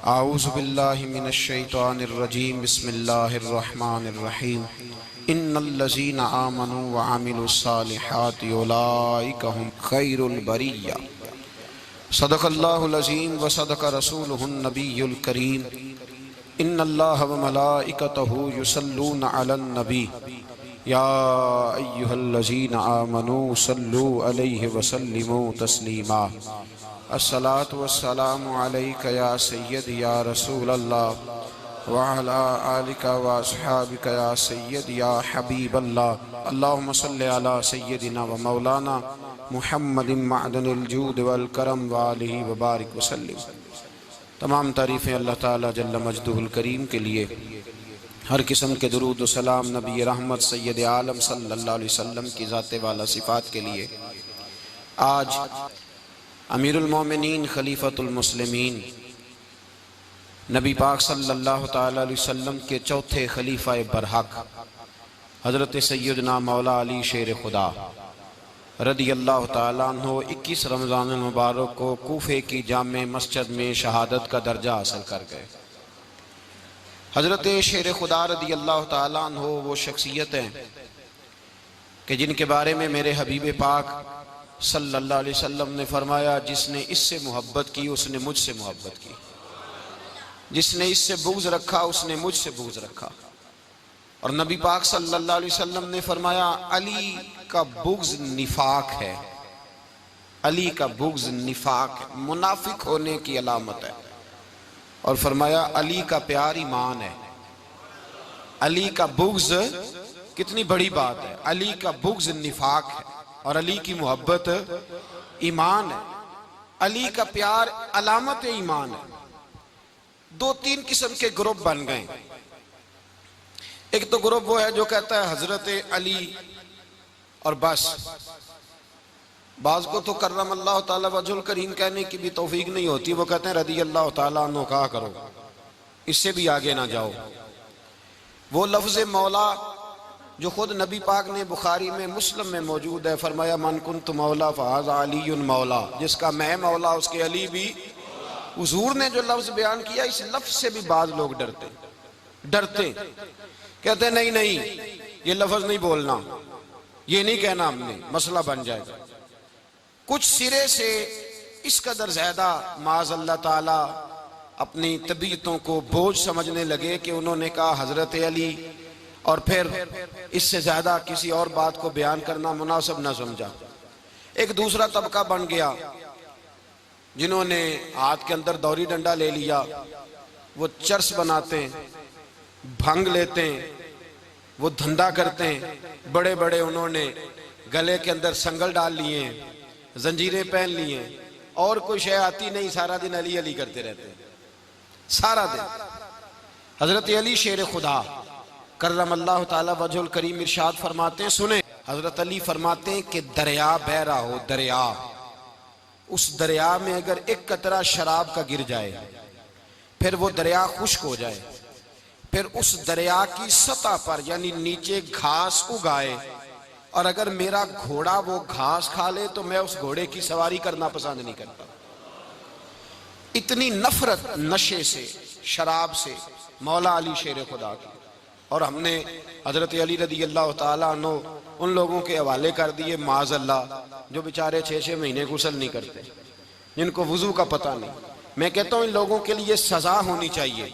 आऊज़ु बिल्लाहि मिनश शैतानिर रजीम बिस्मिल्लाहिर रहमानिर रहीम इन्नल्लज़ीना आमनू व अमिलुस्सालिहाति उलाइका हुम खैरुल बरिय्या सदक़ल्लाहुल अज़ीम व सदक़ रसूलुहुन नबियुल करीम इन्नल्लाह व मलाइकतहु युसल्लूना अलन नबी या अय्युहल्लज़ीना आमनू सल्लू अलैहि व सल्लिमू तस्लीमा अस्सलातु वस्सलामु अलैका या सय्यदी या रसूल अल्लाह व अला आलिका व अस्हाबिका या सय्यदी या हबीब अल्लाह अल्लाहुम्मा सल्लि अला सय्यदिना व मौलाना मुहम्मदिन मअदनिल जूद वल करम व आलिहि व बारिक व सल्लिम। तमाम तारीफ़ें अल्लाह ताला जल्ल मजदुहुल करीम के लिए। हर किस्म के दुरूद व सलाम नबी रहमत सय्यद आलम सल्लल्लाहु अलैहि वसल्लम की ज़ाते वाला सिफ़ात के लिए। आज अमीरुल मोमिनीन खलीफतुल मुस्लिमीन नबी पाक सल्लल्लाहु ताला अलैहि वसल्लम के चौथे खलीफा बरहक हज़रत सैयदना मौला अली शेर खुदा रदी अल्लाह ताला अन्हु 21 रमज़ान मुबारक को कूफे की जामे मस्जिद में शहादत का दर्जा हासिल कर गए। हज़रत शेर खुदा रदी अल्लाह ताला अन्हु वो शख्सियत हैं कि जिनके बारे में मेरे हबीब पाक सल्लल्लाहु अलैहि वसल्लम ने फरमाया, जिसने इससे मोहब्बत की उसने मुझसे मोहब्बत की, जिसने इससे बुग़्ज़ रखा उसने मुझसे बुग़्ज़ रखा। और नबी पाक सल्लल्लाहु अलैहि वसल्लम ने फरमाया, अली का बुग़्ज़ निफाक है, अली का बुग़्ज़ निफाक है, मुनाफिक होने की अलामत है। और फरमाया अली का प्यार ईमान है। अली का बुग़्ज़ कितनी बड़ी बात है, अली का बुग़्ज़ निफाक है और अली की मोहब्बत ईमान है। अली का प्यार अलामत ईमान है। दो तीन किस्म के ग्रुप बन गए। एक तो ग्रुप वो है जो कहता है हजरत अली और बस। बाज को तो कर्रम अल्लाह ताला वजहुल करीम कहने की भी तौफीक नहीं होती, वो कहते हैं रदी अल्लाह ताला अन्हु कहा करो, इससे भी आगे ना जाओ। वो लफ्ज़ मौला जो खुद नबी पाक ने बुखारी में मुस्लिम में मौजूद है, फरमाया मन कुन्तु मौला फ़हाज़ा अलीयुन मौला, जिसका मैं मौला उसके अली भी। हुजूर ने जो लफ्ज़ बयान किया, इस लफ्ज़ से भी बाज लोग डरते कहते नहीं नहीं ये लफ्ज़ नहीं बोलना, ये नहीं कहना, हमने मसला बन जाएगा। कुछ सिरे से इस कदर ज़्यादा माज़ अल्लाह ताला अपनी तबीयतों को बोझ समझने लगे कि उन्होंने कहा हज़रत अली, और फिर इससे ज्यादा किसी और बात को बयान करना मुनासिब न समझा। एक दूसरा तबका बन गया जिन्होंने हाथ के अंदर दौरी डंडा ले लिया, वो चर्स बनाते हैं, भंग लेते हैं, वो धंधा करते हैं। बड़े बड़े उन्होंने गले के अंदर संगल डाल लिए हैं, जंजीरें पहन लिए हैं, और कोई शय आती नहीं, सारा दिन अली अली करते रहते हैं सारा दिन। हजरत अली शेर खुदा कर्रम अल्लाह ताला वजहुल करीम इरशाद फरमाते हैं, सुने हजरत अली फरमाते हैं कि दरिया बह रहा हो, दरिया, उस दरिया में अगर एक कतरा शराब का गिर जाए, फिर वो दरिया खुश्क हो जाए, फिर उस दरिया की सतह पर यानी नीचे घास उगाए, और अगर मेरा घोड़ा वो घास खा ले तो मैं उस घोड़े की सवारी करना पसंद नहीं करता। इतनी नफरत नशे से, शराब से मौला अली शेर खुदा की। और हमने हजरत अली रदी अल्लाह ताला अन्हु उन लोगों के हवाले कर दिए माज़ अल्लाह जो बेचारे 6-6 महीने गुस्ल नहीं करते, जिनको वुजू का पता नहीं। मैं कहता हूँ इन लोगों के लिए सजा होनी चाहिए।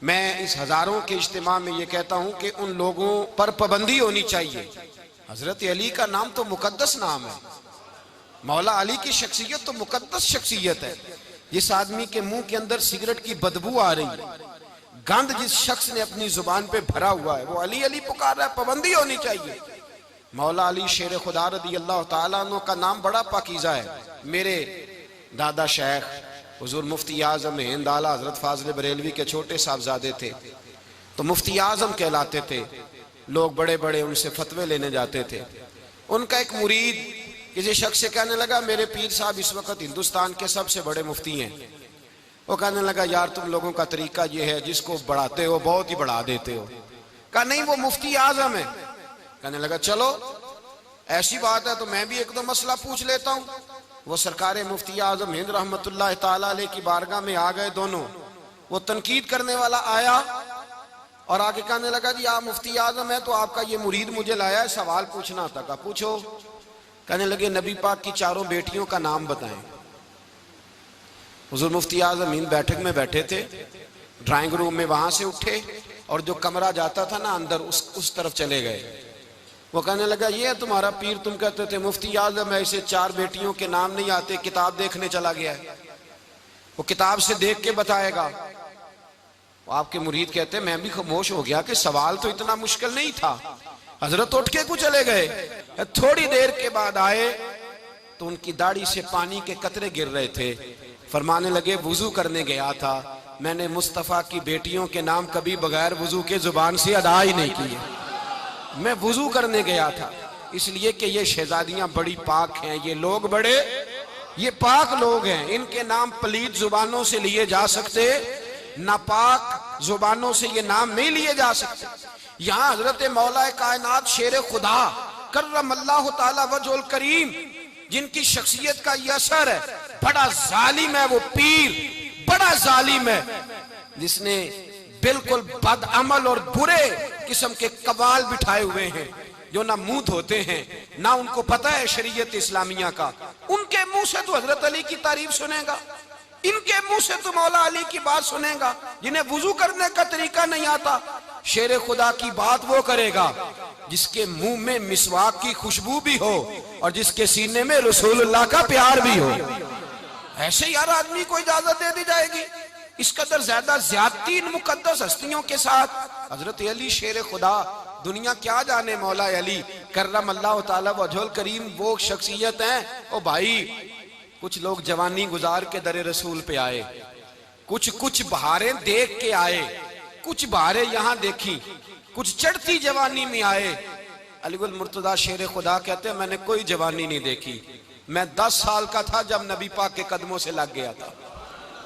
मैं इस हजारों के इज्तिमा में ये कहता हूँ कि उन लोगों पर पाबंदी होनी चाहिए। हजरत अली का नाम तो मुकद्दस नाम है, मौला अली की शख्सियत तो मुकद्दस शख्सियत है। जिस आदमी के मुंह के अंदर सिगरेट की बदबू आ रही है, गंद जिस शख्स ने अपनी जुबान पे भरा हुआ है, वो अली अली पुकार रहा है, पाबंदी होनी चाहिए। मौला अली शेर खुदा रदी अल्लाह ताला अन्हु का नाम बड़ा पाकीज़ा है। मेरे दादा शेख हुजूर मुफ्ती आज़म हिंद आला हजरत फाज़िल बरेलवी के छोटे साहबजादे थे, तो मुफ्ती आज़म कहलाते थे। लोग बड़े बड़े उनसे फतवे लेने जाते थे। उनका एक मुरीद किसी शख्स से कहने लगा, मेरे पीर साहब इस वक्त हिंदुस्तान के सबसे बड़े मुफ्ती हैं। वो कहने लगा, यार तुम लोगों का तरीका ये है, जिसको बढ़ाते हो बहुत ही बढ़ा देते हो। कहा नहीं, वो मुफ्ती आज़म है। कहने लगा चलो ऐसी बात है तो मैं भी एक दो मसला पूछ लेता हूँ। वो सरकार मुफ्ती आज़म हिंद रहमतुल्लाह ताला अलैह की बारगाह में आ गए दोनों, वो तनकीद करने वाला आया और आगे कहने लगा, जी आप मुफ्ती आजम है तो आपका ये मुरीद मुझे लाया है, सवाल पूछना था। कहा पूछो। कहने लगे, नबी पाक की चारों बेटियों का नाम बताएं। हुजूर मुफ्ती आजम इन बैठक में बैठे थे, ड्राइंग रूम में, वहां से उठे और जो कमरा जाता था ना अंदर, उस तरफ चले गए। वो कहने लगा, ये है तुम्हारा पीर, तुम कहते थे मुफ्ती आजम है, इसे 4 बेटियों के नाम नहीं आते, किताब देखने चला गया है, वो किताब से देख के बताएगा। आपके मुरीद कहते हैं, मैं भी खामोश हो गया कि सवाल तो इतना मुश्किल नहीं था। हजरत उठ के कुछ चले गए। थोड़ी देर के बाद आए तो उनकी दाढ़ी से पानी के कतरे गिर रहे थे। फरमाने लगे, वुजू करने गया था, मैंने मुस्तफ़ा की बेटियों के नाम कभी बगैर वुजू के जुबान से अदा ही नहीं किए। मैं वुजू करने गया था, इसलिए कि ये शहजादियां बड़ी पाक हैं, ये लोग बड़े ये पाक लोग हैं, इनके नाम पलीद जुबानों से लिए जा सकते, नापाक जुबानों से ये नाम नहीं लिए जा सकते। यहाँ हजरत मौला कायनात शेर खुदा कर्रमल्लाहु ताला वजहुल करीम, जिनकी शख्सियत का ये असर है, बड़ा जालिम है वो पीर, बड़ा जालिम है, जिसने बिल्कुल बदअमल और बुरे किस्म के कबाल बिठाए हुए हैं, जो ना मुंह धोते हैं, ना उनको पता है शरीयत इस्लामिया का। उनके मुंह से तो हजरत अली की तारीफ सुनेगा, इनके मुंह से तो मौला अली की बात सुनेगा। जिन्हें वुजू करने का तरीका नहीं आता, शेर खुदा की बात वो करेगा जिसके मुंह में मिसवाक की खुशबू भी हो और जिसके सीने में रसूलुल्लाह का प्यार भी हो। ऐसे यार आदमी को इजाजत दे दी जाएगी? इस कदर ज्यादा ज्यादती इन मुकद्दस हस्तियों के साथ। हजरत अली शेर खुदा, दुनिया क्या जाने मौला अली कर्रमल्लाहु ताला वजहुल करीम वो शख्सियत है। ओ भाई, कुछ लोग जवानी गुजार के दरे रसूल पे आए, कुछ बहारें देख के आए, कुछ बहारें यहां देखी, कुछ चढ़ती जवानी में आए। अलीगुल मुर्तजा शेर खुदा कहते हैं, मैंने कोई जवानी नहीं देखी, मैं 10 साल का था जब नबी पाक के कदमों से लग गया था।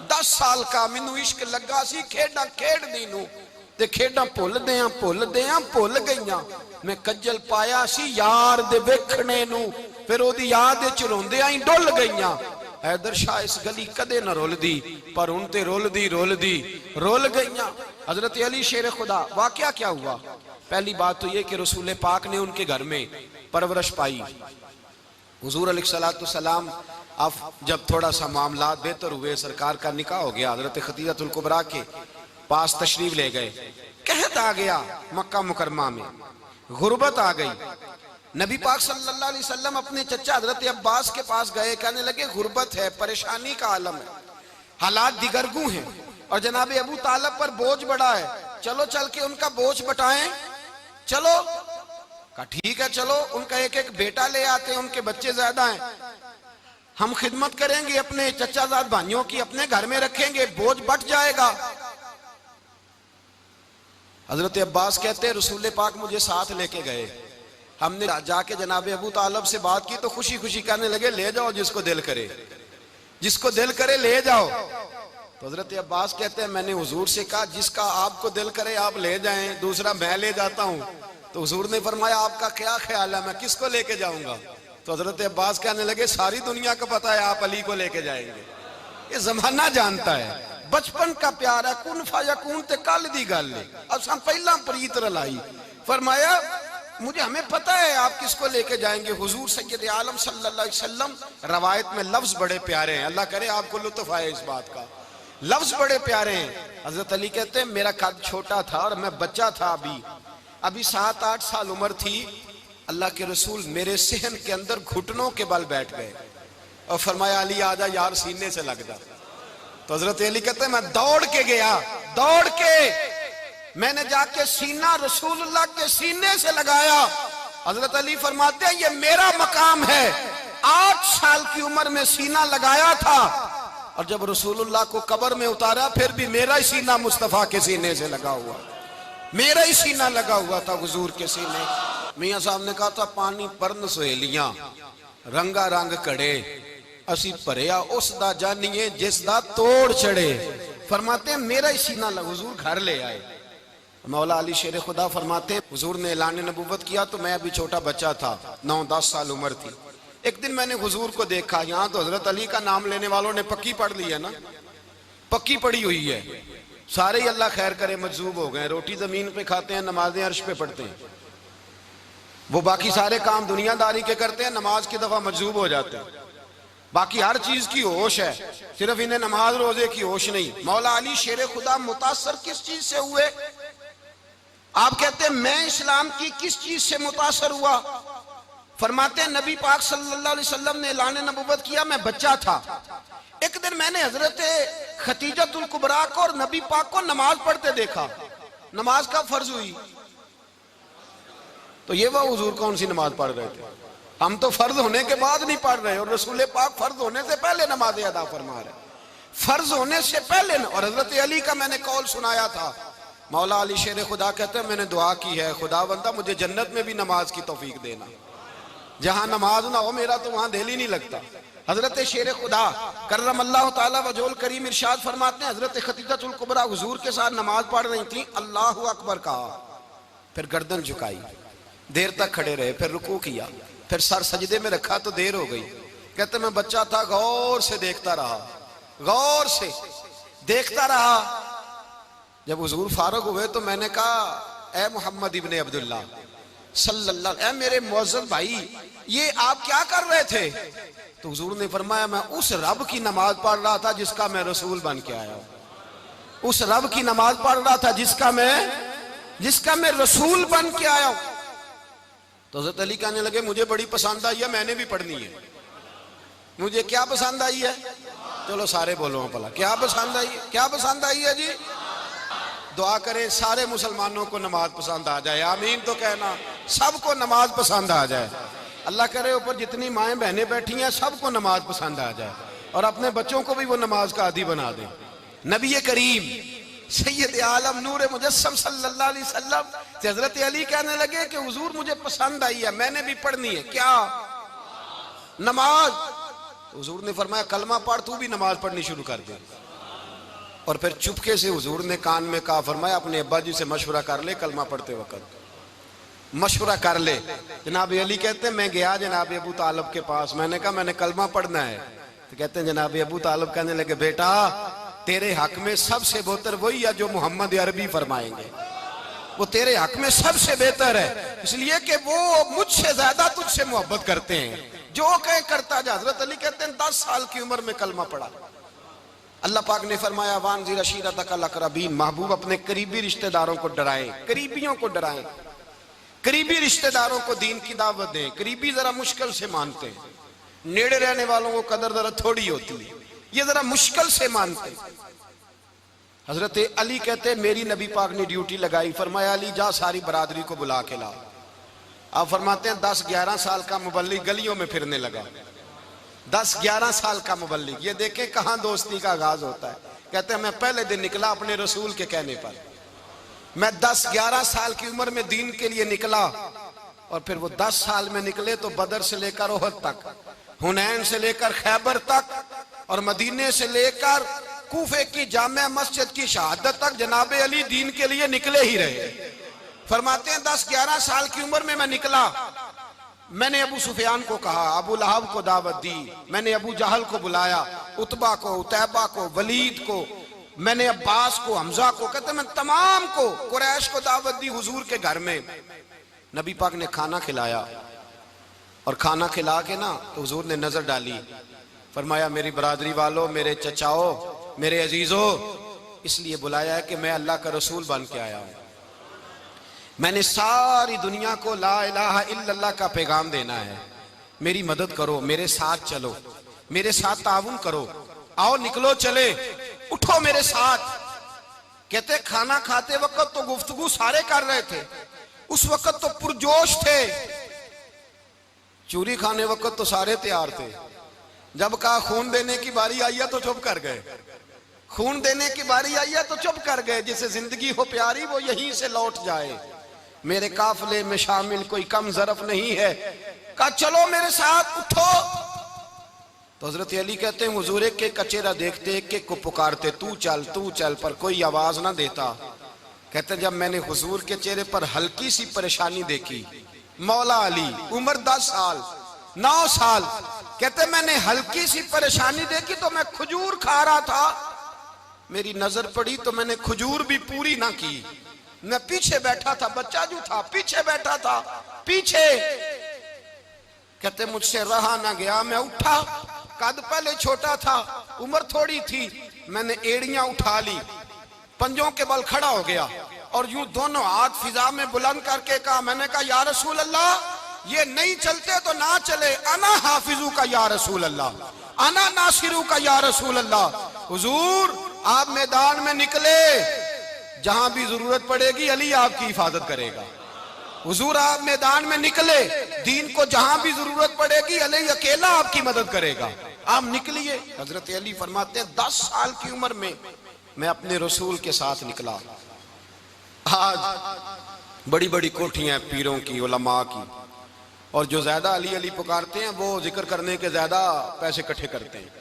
10 साल का मैनू इश्क लगा सी, खेड़ा खेड़ दी नू ते खेड़ा भुल गईयां। मैं कज्जल पाया सी यार दे वेखणे नू, फिर ओदी याद विच रोंदियां ही डुल गईयां। हैदर शाह इस गली कदे न रुलदी, पर हुण ते रुल गईयां। हजरत अली शेर खुदा, वाकया क्या हुआ? पहली बात तो ये कि रसूल पाक ने उनके घर में परवरिश पाई। हुजूर अलैहिस्सलाम अब जब थोड़ा सा मामला बेहतर हुए, सरकार का निकाह हो गया, हजरत खदीजतुल कुबरा के पास तशरीफ ले गए। कहत आ गया मक्का मुकरमा में, गुर्बत आ गई। नबी पाक सल्लल्लाहु अलैहि वसल्लम अपने चचा हजरत अब्बास के पास गए, कहने लगे गुर्बत है, परेशानी का आलम है, हालात दिगरगू हैं और जनाब अबू तालिब पर बोझ बड़ा है, चलो चल के उनका बोझ बटाएं। चलो, कहा ठीक है चलो, उनका एक एक बेटा ले आते हैं, उनके बच्चे ज्यादा हैं, हम खिदमत करेंगे अपने चचाजाद भाइयों की, अपने घर में रखेंगे, बोझ बट जाएगा। हजरत अब्बास कहते हैं, रसूल पाक मुझे साथ लेके गए, हमने जाके जनाब अबू तालिब से बात की तो खुशी खुशी कहने लगे, ले जाओ जिसको दिल करे ले जाओ। तो हजरत अब्बास कहते हैं, मैंने हुजूर से कहा जिसका आपको दिल करे आप ले जाएं, दूसरा मैं ले जाता हूं। तो हुजूर ने फरमाया, आपका क्या ख्याल है, मैं किसको लेके जाऊंगा? तो हजरत अब्बास कहने लगे, सारी दुनिया को पता है आप अली को लेके जाएंगे, ये जमाना जानता है, बचपन का प्यार है, कुन फयकून ते कल दी गल है, अब पहला प्रीत रलाई। फरमाया मुझे हमें पता है आप किसको लेके जाएंगे, हुजूर सैयद आलम सल्लल्लाहु अलैहि वसल्लम। रवायत में लफ्ज बड़े प्यारे हैं, अल्लाह करे आपको लुत्फ आए इस बात का, लफ्ज बड़े प्यारे हैं। हजरत अली कहते हैं, मेरा कद छोटा था और मैं बच्चा था, अभी 7-8 साल उम्र थी, अल्लाह के रसूल मेरे सहन के अंदर घुटनों के बल बैठ गए और फरमाया, अली आजा यार सीने से लग जा। तो हजरत अली कहते हैं, मैं दौड़ के गया, दौड़ के मैंने जाके सीना रसूलुल्लाह के सीने से लगाया। हजरत अली फरमाते हैं, ये मेरा मकाम है, 8 साल की उम्र में सीना लगाया था और जब रसूलुल्लाह को कब्र में उतारा फिर भी मेरा ही सीना मुस्तफा के सीने से लगा हुआ, मेरा ही सीना लगा हुआ था हुजूर के सीने। मियां साहब ने कहा था, पानी परन सहेलियां रंगा रंग कड़े, असी भरिया उस दा जानिए जिस दा तोड़ चढ़े। फरमाते हैं, मेरा ही सीना लगा, हुजूर घर ले आए। मौला अली शेर खुदा फरमाते, हुजूर ने ऐलान नबूवत किया तो मैं अभी छोटा बच्चा था, 9-10 साल उम्र थी। एक दिन मैंने हुजूर को देखा, यहाँ तो हजरत अली का नाम लेने वालों ने पक्की पढ़ ली है ना, पक्की पड़ी हुई है, सारे ही अल्लाह खैर करे मजजूब हो गए, रोटी जमीन पे खाते हैं, नमाजें अर्श पे पढ़ते हैं। वो बाकी सारे काम दुनियादारी के करते हैं, नमाज की दफा मजजूब हो जाते हैं। बाकी हर चीज की होश है, सिर्फ इन्हें नमाज रोजे की होश नहीं। मौला अली शेर खुदा मुतासर किस चीज से हुए? आप कहते हैं मैं इस्लाम की किस चीज से मुतासर हुआ? फरमाते हैं नबी पाक सल्लल्लाहु अलैहि वसल्लम ने ऐलान नबुव्वत किया, मैं बच्चा था, एक दिन मैंने हजरत खतीजतुल कुबरा को और नबी पाक को नमाज पढ़ते देखा। नमाज कब फर्ज हुई? तो ये वह हुजूर कौन सी नमाज पढ़ रहे थे? हम तो फर्ज होने के बाद नहीं पढ़ रहे, और रसूल पाक फर्ज होने से पहले नमाज अदा फरमा रहे, फर्ज होने से पहले। और हजरत अली का मैंने कौल सुनाया था, मौला अली शेर खुदा कहते हैं मैंने दुआ की है, खुदा बंदा मुझे जन्नत में भी नमाज की तौफीक देना, जहां नमाज ना हो मेरा तो वहां दिल ही नहीं लगता। हजरत शेर खुदा करमल्लाहु ताला वजहुल करीम इरशाद फरमाते हैं, हजरत खतीजतुल कुबरा हुजूर के साथ नमाज पढ़ रही थी, अल्लाहु अकबर कहा, फिर गर्दन झुकाई, देर तक खड़े रहे, फिर रुकू किया, फिर सर सजदे में रखा तो देर हो गई। कहते मैं बच्चा था, गौर से देखता रहा, गौर से देखता रहा। जब हुजूर फारूक हुए तो मैंने कहा, ए मोहम्मद इब्ने अब्दुल्लाह सल्लल्लाहु, ए मेरे मुअज्जज़ भाई, ये आप क्या कर रहे थे? तो हुजूर ने फरमाया मैं उस रब की नमाज पढ़ रहा था जिसका मैं रसूल बन के आया हूं। उस रब की नमाज पढ़ रहा था जिसका मैं रसूल बन के आया हूं। तो हज़रत अली कहने लगे मुझे बड़ी पसंद आई है, मैंने भी पढ़नी है। मुझे क्या पसंद आई है? चलो सारे बोलो भला, क्या पसंद आई है? क्या पसंद आई है जी? दुआ करें सारे मुसलमानों को नमाज पसंद आ जाए, आमीन तो कहना, सबको नमाज पसंद आ जाए। अल्लाह करे ऊपर जितनी माएँ बहनें बैठी हैं सबको नमाज पसंद आ जाए, और अपने बच्चों को भी वो नमाज का आदी बना दें। नबी करीम सैयद आलम नूर मुजस्सम सल्लल्लाहु अलैहि वसल्लम से हजरत अली कहने लगे कि हुजूर मुझे पसंद आई है, मैंने भी पढ़नी है। क्या? नमाज। हुजूर ने फरमाया कलमा पढ़, तू भी नमाज पढ़नी शुरू कर दे। और फिर चुपके से हुजूर ने कान में कहा, फरमाया अपने अब्बा जी से मशवरा कर ले, कलमा पढ़ते वक्त मशवरा कर ले। जनाब अली कहते हैं मैं गया जनाब अबू तालिब के पास, मैंने कहा मैंने कलमा पढ़ना है। तो कहते हैं जनाब अबू तालिब कहने लगे बेटा तेरे हक में सबसे बेहतर वही है जो मोहम्मद अरबी फरमाएंगे, वो तेरे हक में सबसे बेहतर है, इसलिए कि वो मुझसे ज्यादा तुझसे मोहब्बत करते हैं, जो कहे करता जा। हजरत अली कहते हैं 10 साल की उम्र में कलमा पढ़ा। अल्लाह पाक ने फरमाया वानज़िर अशीरतकल अक़रबीन, महबूब अपने करीबी रिश्तेदारों को डराएं, करीबियों को डराएं, करीबी रिश्तेदारों को दीन की दावत दें। करीबी जरा मुश्किल से मानते हैं, नेड़े रहने वालों को कदर जरा थोड़ी होती है, ये जरा मुश्किल से मानते हैं। हजरत अली कहते हैं मेरी नबी पाक ने ड्यूटी लगाई, फरमाया अली जा सारी बरादरी को बुला के ला। आप फरमाते हैं 10-11 साल का मुबल्लिग गलियों में फिरने लगा, 10-11 साल का मुबल्लिग। ये देखें कहां दोस्ती का आगाज होता है। कहते हैं मैं पहले दिन निकला अपने रसूल के कहने पर, मैं 10-11 साल की उम्र में दीन के लिए निकला, और फिर वो 10 साल में निकले तो बदर से लेकर ओहद तक, हुनैन से लेकर खैबर तक, और मदीने से लेकर कूफे की जामिया मस्जिद की शहादत तक जनाब अली दीन के लिए निकले ही रहे। फरमाते हैं 10-11 साल की उम्र में मैं निकला, मैंने अबू सुफियान को कहा, अबू लहब को दावत दी, मैंने अबू जहल को बुलाया, उतबा को, उतैबा को, वलीद को, मैंने अब्बास को, हमजा को, कहते मैं तमाम को, कुरैश को दावत दी हुजूर के घर में। नबी पाक ने खाना खिलाया, और खाना खिला के ना तो हुजूर ने नजर डाली, फरमाया मेरी बरादरी वालों, मेरे चचाओ, मेरे अजीजों, इसलिए बुलाया है कि मैं अल्लाह का रसूल बन के आया हूं। मैंने सारी दुनिया को ला इलाहा इल्लल्लाह का पैगाम देना है, मेरी मदद करो, मेरे साथ चलो, मेरे साथ ताउन करो, आओ निकलो चले, उठो मेरे साथ। कहते खाना खाते वक्त तो गुफ्तगू सारे कर रहे थे, उस वक्त तो पुरजोश थे, चूरी खाने वक्त तो सारे तैयार थे, जब कहा खून देने की बारी आई है तो चुप कर गए, खून देने की बारी आई है तो चुप कर गए। जिसे जिंदगी हो प्यारी वो यहीं से लौट जाए, मेरे काफिले में शामिल कोई कम ज़रफ नहीं है। कहा चलो मेरे साथ उठो। तो हजरत अली कहते हैं हुजूर एक के चेहरा देखते, एक को पुकारते, तू चल, पर कोई आवाज ना देता। कहते जब मैंने हुजूर के चेहरे पर हल्की सी परेशानी देखी, मौला अली उम्र 10 साल 9 साल, कहते मैंने हल्की सी परेशानी देखी तो मैं खजूर खा रहा था, मेरी नजर पड़ी तो मैंने खजूर भी पूरी ना की। मैं पीछे बैठा था, बच्चा जो था पीछे बैठा था, पीछे। कहते मुझसे रहा ना गया, मैं उठा। कद पहले छोटा था, उम्र थोड़ी थी। मैंने एड़ियां उठा ली, पंजों के बल खड़ा हो गया और यूं दोनों हाथ फिजा में बुलंद करके कहा, मैंने कहा या रसूल अल्लाह, ये नहीं चलते तो ना चले, अना हाफिजू का या रसूल अल्लाह, अना नासिरू का या रसूल अल्लाह। हुजूर आप मैदान में निकले, जहां भी जरूरत पड़ेगी अली आपकी हिफाजत करेगा। हुजूर आप मैदान में निकले, दीन को जहां भी जरूरत पड़ेगी अली अकेला आपकी मदद करेगा। आप निकलिए। हजरत अली फरमाते हैं 10 साल की उम्र में मैं अपने रसूल के साथ निकला। आज बड़ी बड़ी कोठियां पीरों की, उलमा की, और जो ज्यादा अली अली पुकारते हैं वो जिक्र करने के ज्यादा पैसे इकट्ठे करते हैं,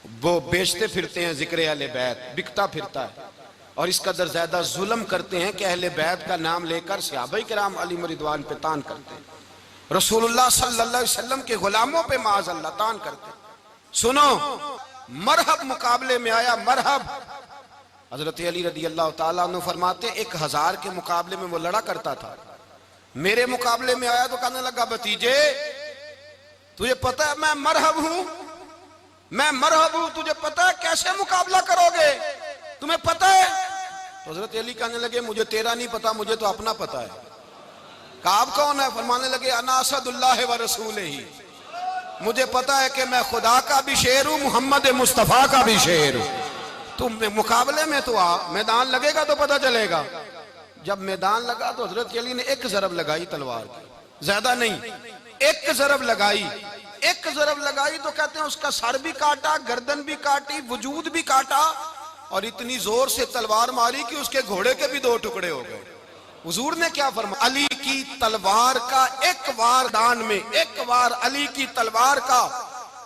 वो बेचते फिरते हैं जिक्र अहले बैत, बिकता फिरता है। और इस कदर ज्यादा जुल्म करते हैं कि अहले बैत का नाम लेकर सहाबा किराम अली रिदवान पे तान करते हैं, रसूलुल्लाह सल्लल्लाहु अलैहि वसल्लम के गुलामों पे माज़ अल्लाह तान करते हैं। सुनो, मरहब मुकाबले में आया, मरहब। हजरत अली रदी अल्लाह ताला अन्हु फरमाते 1000 के मुकाबले में वो लड़ा करता था। मेरे मुकाबले में आया तो कहने लगा, भतीजे तुझे पता है मैं मरहब हूं, मैं मरहब हूं, तुझे पता है कैसे मुकाबला करोगे, तुम्हें पता है? तो हजरत अली कहने लगे, मुझे तेरा नहीं पता, मुझे तो अपना पता है। काब कौन है? फरमाने लगे, अना असदुल्लाह व रसूल ही, मुझे पता है कि मैं खुदा का भी शेर हूं, मोहम्मद मुस्तफा का भी शेर हूं। तुम मुकाबले में तो आ, मैदान लगेगा तो पता चलेगा। जब मैदान लगा तो हजरत अली ने एक जरब लगाई तलवार की, ज्यादा नहीं, एक जरब लगाई। एक जरब लगाई तो कहते हैं उसका सर भी काटा, गर्दन भी काटी, वजूद भी काटा, और इतनी जोर से तलवार मारी कि उसके घोड़े के भी 2 टुकड़े हो गए। हुजूर ने क्या फरमाया? अली की तलवार का एक वार दान में, एक वार अली की तलवार का,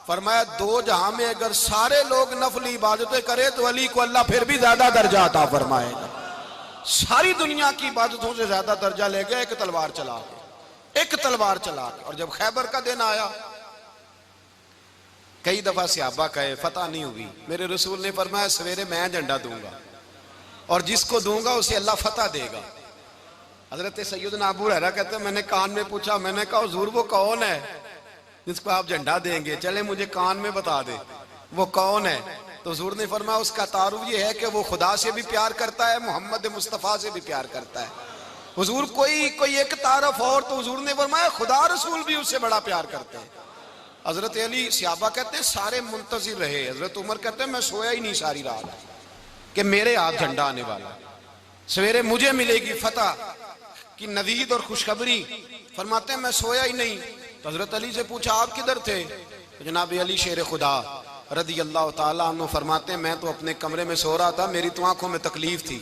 फरमाया 2 जहां में अगर सारे लोग नफली इबादतें करे तो अली को अल्लाह फिर भी ज्यादा दर्जा अता फरमाएगा। सारी दुनिया की इबादतों से ज्यादा दर्जा ले गया एक तलवार चला के, एक तलवार चला के। और जब खैबर का दिन आया, कई दफा सहाबा कहे फतह नहीं हुई, मेरे रसूल ने फरमाया सवेरे मैं झंडा दूंगा और जिसको दूंगा उसे अल्लाह फतह देगा। हजरत सैयदना अबू हुरैरा कहते हैं मैंने कान में पूछा, मैंने कहा हुजूर वो कौन है जिसको आप झंडा देंगे, चले मुझे कान में बता दे वो कौन है। तो हुजूर ने फरमाया उसका तारुफ ये है कि वो खुदा से भी प्यार करता है, मोहम्मद मुस्तफ़ा से भी प्यार करता है। हुजूर कोई एक तारफ और, तो हुजूर ने फरमाया खुदा रसूल भी उससे बड़ा प्यार करते हैं। हजरत अली सहाबा कहते हैं सारे मुंतजिर रहे। हजरत उमर कहते हैं मैं सोया ही नहीं सारी रात कि मेरे हाथ झंडा आने वाला, सवेरे मुझे मिलेगी फतह की नवीद और खुशखबरी। फरमाते हैं मैं सोया ही नहीं। तो हजरत अली से पूछा आप किधर थे? तो जनाब अली शेर खुदा रदी अल्लाह ताला अन्हु फरमाते हैं मैं तो अपने कमरे में सो रहा था, मेरी तो आंखों में तकलीफ थी,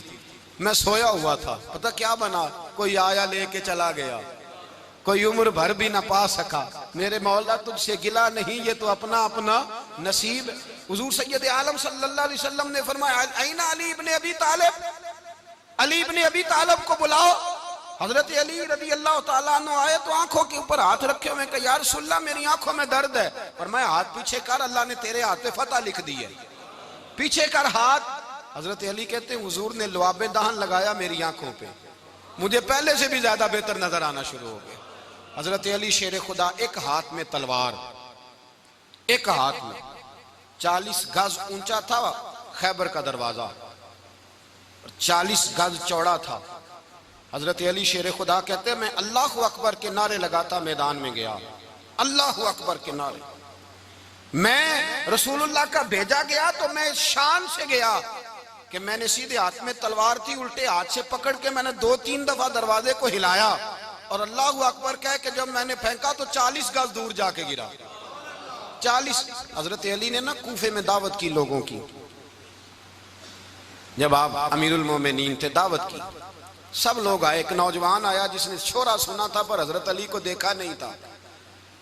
मैं सोया हुआ था, पता क्या बना, कोई आया लेके चला गया, कोई उम्र भर भी ना पा सका। मेरे मौला तुझसे गिला नहीं, ये तो अपना अपना नसीब। हुजूर सैयद आलम सल्लल्लाहु अलैहि वसल्लम ने फरमाया ऐना अली इब्ने अबी तालिब, अली इब्ने अबी तालिब को बुलाओ। हजरत अली रदी अल्लाह ताला अन्हु आए तो आंखों के ऊपर हाथ रखे हुए, कहा या रसूलल्लाह मेरी आंखों में दर्द है। फरमाया हाथ पीछे कर, अल्लाह ने तेरे हाथ पे फतह लिख दी है, पीछे कर हाथ। हजरत अली कहते हैं हुजूर ने लुआबे दहन लगाया मेरी आंखों पे, मुझे पहले से भी ज्यादा बेहतर नजर आना शुरू हो गया। हजरत अली शेर खुदा, एक हाथ में तलवार, एक हाथ में 40 गज ऊंचा था खैबर का दरवाजा, 40 गज चौड़ा था। हजरत अली शेर खुदा कहते हैं मैं अल्लाह अकबर के नारे लगाता मैदान में गया, अल्लाह अकबर के नारे। मैं रसूलुल्लाह का भेजा गया तो मैं शान से गया कि मैंने सीधे हाथ में तलवार थी, उल्टे हाथ से पकड़ के मैंने 2-3 दफा दरवाजे को हिलाया और अल्लाह अकबर कह के जब मैंने फेंका तो 40 गज दूर जाके गिरा। 40। हजरत अली ने ना कूफे में दावत की लोगों की, जब आप अमीरुल मोमिनीन थे, दावत की, सब लोग आए। एक नौजवान आया जिसने शोरा सुना था पर हजरत अली को देखा नहीं था,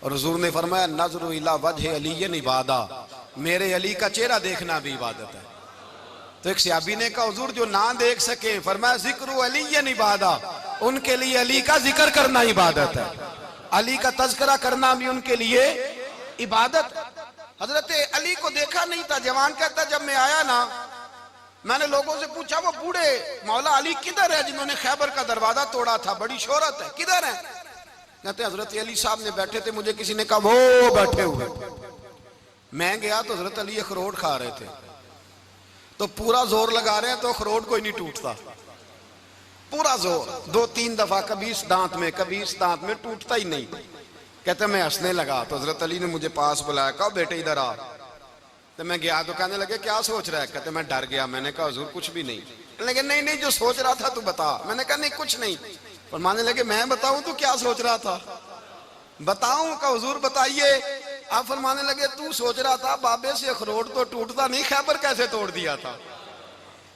और हुजूर ने फरमाया नज़रु इला वजह अली इबादा, मेरे अली का चेहरा देखना भी इबादत है। तो एक सहाबी ने कहा हुजूर जो ना देख सके, फरमाया जिक्र अली इबादा, उनके लिए अली का जिक्र करना इबादत है, अली का तज़किरा करना भी उनके लिए इबादत। हजरत अली को देखा नहीं था। जवान कहता जब मैं आया ना मैंने लोगों से पूछा वो बूढ़े मौला अली किधर है जिन्होंने खैबर का दरवाजा तोड़ा था, बड़ी शोहरत है, किधर है? कहते हजरत अली साहब ने बैठे थे, मुझे किसी ने कहा वो बैठे हुए। मैं गया तो हजरत अली अखरोट खा रहे थे, तो पूरा जोर लगा रहे हैं तो अखरोट कोई नहीं टूटता, पूरा जोर 2-3 दफा, कभी इस दांत में कभी इस दांत में, टूटता ही नहीं। कहते मैं हंसने लगा तो हजरत अली ने मुझे पास बुलाया, कहा बेटे इधर आ। तो मैं गया तो कहने लगे क्या सोच रहा है? कहते मैं डर गया। मैंने कहा हुजूर कुछ भी नहीं। लगे नहीं नहीं जो सोच रहा था तू बता। मैंने कहा नहीं कुछ नहीं। फरमाने लगे मैं बताऊं तू क्या सोच रहा था? बताऊं? का हुजूर बताइए। आप फरमाने लगे तू सोच रहा था बाबे से अखरोट तो टूटता नहीं, खैबर कैसे तोड़ दिया था?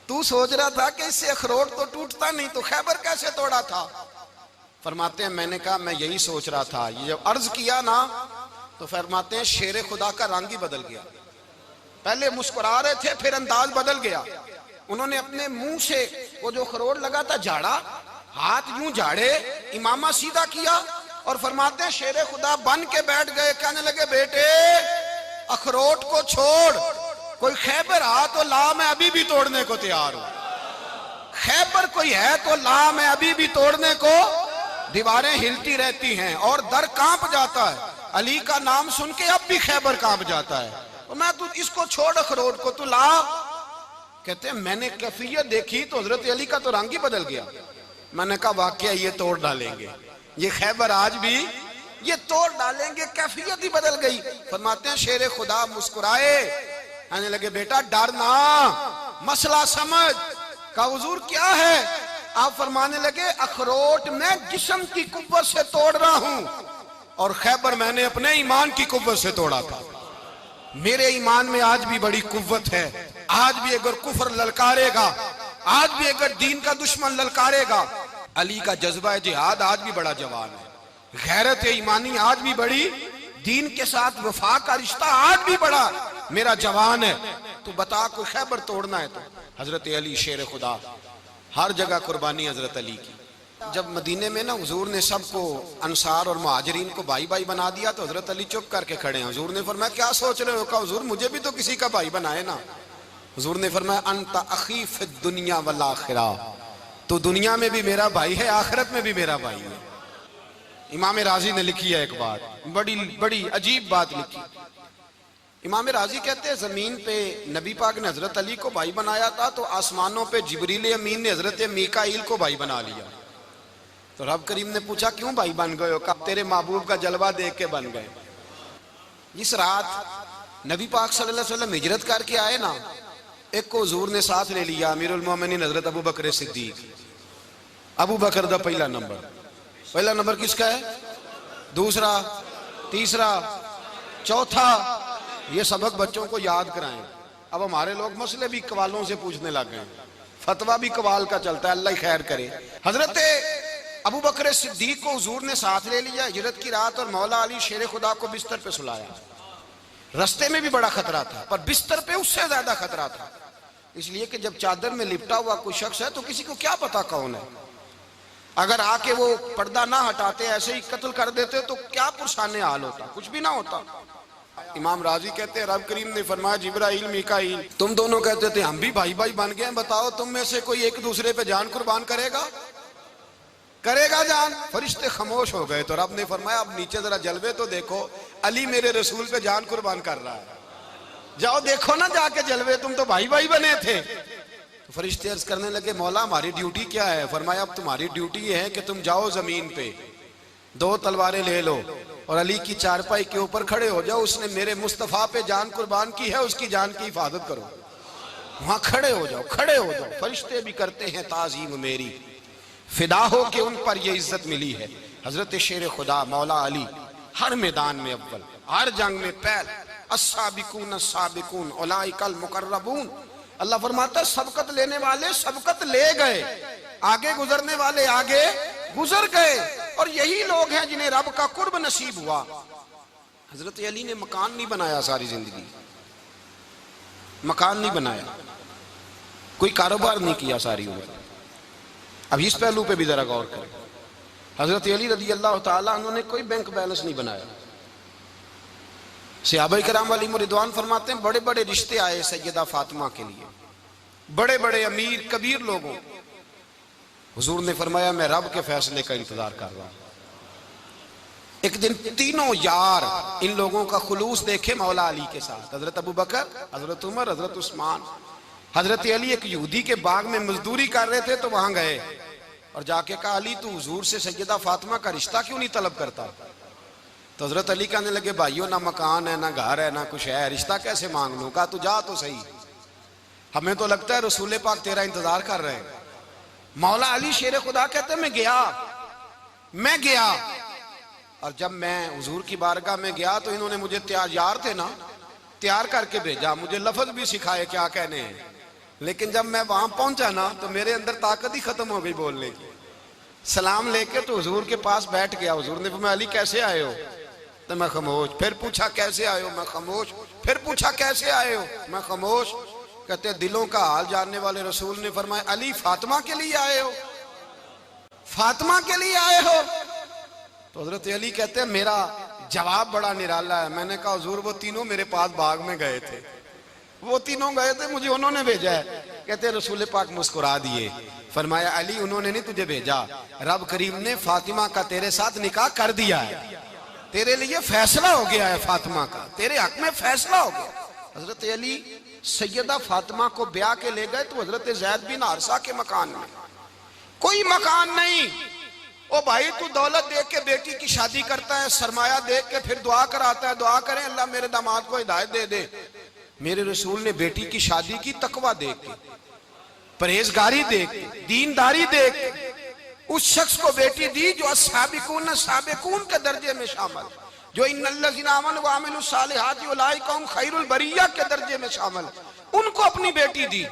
तू सोच रहा था कि इससे अखरोट तो टूटता नहीं, तो खैबर कैसे तोड़ा था? फरमाते हैं मैंने कहा मैं यही सोच रहा था। ये जब अर्ज किया ना तो फरमाते हैं शेर खुदा का रंग ही बदल गया। पहले मुस्कुरा रहे थे फिर अंदाज बदल गया। उन्होंने अपने मुंह से वो जो अखरोट लगा था झाड़ा, हाथ यूं झाड़े, इमामा सीधा किया और फरमाते हैं शेर खुदा बन के बैठ गए। कहने लगे बेटे अखरोट को छोड़, कोई खैबर आ तो ला, मैं अभी भी तोड़ने को तैयार हूं। खैबर कोई है तो ला, मैं अभी भी तोड़ने को। दीवारें हिलती रहती हैं और दर कांप जाता है। अली का नाम सुन के अब भी खैबर कांप जाता है। तो मैं तू इसको छोड़ अखरोट को, तू ला। कहते हैं मैंने कैफियत देखी तो हजरत अली का तो रंग ही बदल गया। मैंने कहा वाकया ये तोड़ डालेंगे, ये खैबर आज भी ये तोड़ डालेंगे, कैफियत ही बदल गई। फरमाते हैं शेर खुदा मुस्कुराए, कहने लगे बेटा डर ना, मसला समझ। कहा हुजूर क्या है? आप फरमाने लगे अखरोट मैं जिस्म की कुव्वत से तोड़ रहा हूं और खैबर मैंने अपने ईमान की कुव्वत से तोड़ा था। मेरे ईमान में आज भी बड़ी कुव्वत है। आज भी अगर कुफर ललकारेगा, आज भी अगर दीन का दुश्मन ललकारेगा, अली का जज्बा जिहाद आज भी बड़ा जवान है। गैरत ईमानी आज भी बड़ी, दीन के साथ वफा का रिश्ता आज भी बड़ा मेरा जवान है। तो बता कोई खैबर तोड़ना है तो हजरत अली शेर खुदा, हर जगह कुर्बानी हजरत अली की। जब मदीने में ना हुजूर ने सबको अंसार और मुहाजिरीन को भाई भाई बना दिया तो हजरत अली चुप करके खड़े हैं। हुजूर ने फरमाया क्या सोच रहे हो? कहा हुजूर मुझे भी तो किसी का भाई बनाए ना। हुजूर ने फरमाया अंता अखी फिद दुनिया वल आखिरा, तो दुनिया में भी मेरा भाई है, आखिरत में भी मेरा भाई है। इमाम राजी ने लिखी है एक बात, बड़ी बड़ी अजीब बात लिखी। इमाम राजी कहते हैं जमीन पे नबी पाक ने हजरत अली को भाई बनाया था तो आसमानों पे जिब्रील अमीन ने हजरत मीकाईल को भाई बना लिया। तो रब करीम ने पूछा क्यों भाई बन गए हो? कब तेरे महबूब का जलवा देख के बन गए। जिस रात नबी पाक सल्लल्लाहु अलैहि वसल्लम हिजरत करके आए ना, एक को हुजूर ने साथ ले लिया, अमीरुल मोमिनीन हजरत अबू बकर सिद्दीक। अबू बकर दा पहला नंबर किसका है? दूसरा, तीसरा, चौथा। ये सबक बच्चों को याद कराएं। अब हमारे लोग मसले भी कवालों से पूछने लग गए, फतवा भी कवाल का चलता है, अल्लाह खैर करे। हजरत अबू बकर सिद्दीक को हुजूर ने साथ ले लिया हिजरत की रात और मौला अली शेर खुदा को बिस्तर पे सुलाया। रास्ते में भी बड़ा खतरा था पर बिस्तर पे उससे ज्यादा खतरा था, इसलिए कि जब चादर में लिपटा हुआ कोई शख्स है तो किसी को क्या पता कौन है। अगर आके वो पर्दा ना हटाते ऐसे ही कत्ल कर देते तो क्या पुरसाने हाल होता, कुछ भी ना होता। इमाम राजी कहते हैं रब करीम ने फरमाया जिब्राइल मीकाईल तुम दोनों कहते थे हम भी भाई भाई बन गए, बताओ तुम में से कोई एक दूसरे पे जान कुर्बान करेगा जान? फरिश्ते खामोश हो गए। तो रब ने फरमाया अब नीचे जरा जलवे तो देखो, अली मेरे रसूल पे जान कुर्बान कर रहा है, जाओ देखो ना जाके जलवे, तुम तो भाई भाई बने थे। तो फरिश्ते अर्ज करने लगे मौला हमारी ड्यूटी क्या है? फरमाया अब तुम्हारी ड्यूटी ये है कि तुम जाओ जमीन पे 2 तलवारें ले लो और अली की चारपाई के ऊपर खड़े हो जाओ, उसने मेरे मुस्तफा पे जान कुर्बान की है, उसकी जान की हिफाजत करो। वहां खड़े हो जाओ। फरिश्ते भी करते हैं ताजीम मेरी, फिदा हो के उन पर ये इज्जत मिली है। हजरत शेर खुदा मौला अली हर मैदान में अव्वल, हर जंग में पहल, अस्साबिकून अस्साबिकून उलाइकल मुकर्रबून। अल्लाह फरमाता है सबकत लेने वाले सबकत ले गए, आगे गुजरने वाले आगे गुजर गए, और यही लोग हैं जिन्हें रब का कुर्ब नसीब हुआ। हजरत अली ने मकान नहीं बनाया, सारी जिंदगी मकान नहीं बनाया, कोई कारोबार नहीं किया सारी उम्र। अब इस पहलू पे भी जरा गौर करें। हजरत अली रदी अल्लाह ताला उन्होंने कोई बैंक बैलेंस नहीं बनाया। सहाबा किराम अलैहिम रिदवान फरमाते हैं बड़े बड़े रिश्ते आए सैयदा फातिमा के लिए, बड़े बड़े अमीर कबीर लोगों, हुजूर ने फरमाया मैं रब के फैसले का इंतजार कर रहा हूं। एक दिन तीनों यार इन लोगों का खुलूस देखे मौला अली के साथ, हजरत अबू बकर, हजरत उमर, हजरत उस्मान, हजरत अली एक यहूदी के बाग में मजदूरी कर रहे थे तो वहां गए और जाके कहा अली तू हुजूर से सैयदा फातिमा का रिश्ता क्यों नहीं तलब करता? तो हजरत अली कहने लगे भाइयों ना मकान है ना घर है ना कुछ है, रिश्ता कैसे मांग लूं? कहा तू जा तो सही, हमें तो लगता है रसूल पाक तेरा इंतजार कर रहे हैं। मौला अली शेर खुदा कहते मैं गया और जब मैं हुजूर की बारगाह में गया तो इन्होंने मुझे तैयार थे ना, तैयार करके भेजा, मुझे लफ्ज भी सिखाए क्या कहने हैं, लेकिन जब मैं वहां पहुंचा ना तो मेरे अंदर ताकत ही खत्म हो गई बोलने की। सलाम लेके तो हुजूर के पास बैठ गया। हुजूर ने फरमाया अली कैसे आए हो? तो मैं खामोश। फिर पूछा कैसे आए हो? मैं खामोश। फिर पूछा कैसे आए हो? मैं खामोश। कहते दिलों का हाल जानने वाले रसूल ने फरमाया अली फातिमा के लिए आए हो? फातिमा के लिए आए हो? तो हजरत अली कहते हैं मेरा जवाब बड़ा निराला है। मैंने कहा हुजूर वो तीनों मेरे पास बाग में गए थे, वो तीनों गए थे, मुझे उन्होंने भेजा है। कहते हैं रसूल पाक मुस्कुरा दिए, फरमाया अली उन्होंने नहीं तुझे भेजा, रब करीम ने फातिमा का तेरे साथ निकाह कर दिया है, तेरे लिए फैसला हो गया है, फातिमा का तेरे हक में फैसला हो गया। हजरत अली सैयदा फातिमा को ब्याह के ले गए तो हजरत ज़ैद बिन हारिसा के मकान में कोई मकान नहीं। ओ भाई तू दौलत देख के बेटी की शादी करता है, सरमाया देख के फिर दुआ कराता है, दुआ करें अल्लाह मेरे दामाद को हिदायत दे दे। मेरे रसूल ने बेटी की शादी की तकवा देख के, परहेजगारी देख के, दीनदारी देख के उस शख्स को बेटी दी जो साबिकून साबिकून के दर्जे में शामिल, जो इन्नल्लज़ीना आमनू व अमिलुस सालिहाति उलाइका हुम खैरुल बरिया के दर्जे में शामिल, उनको अपनी बेटी दी।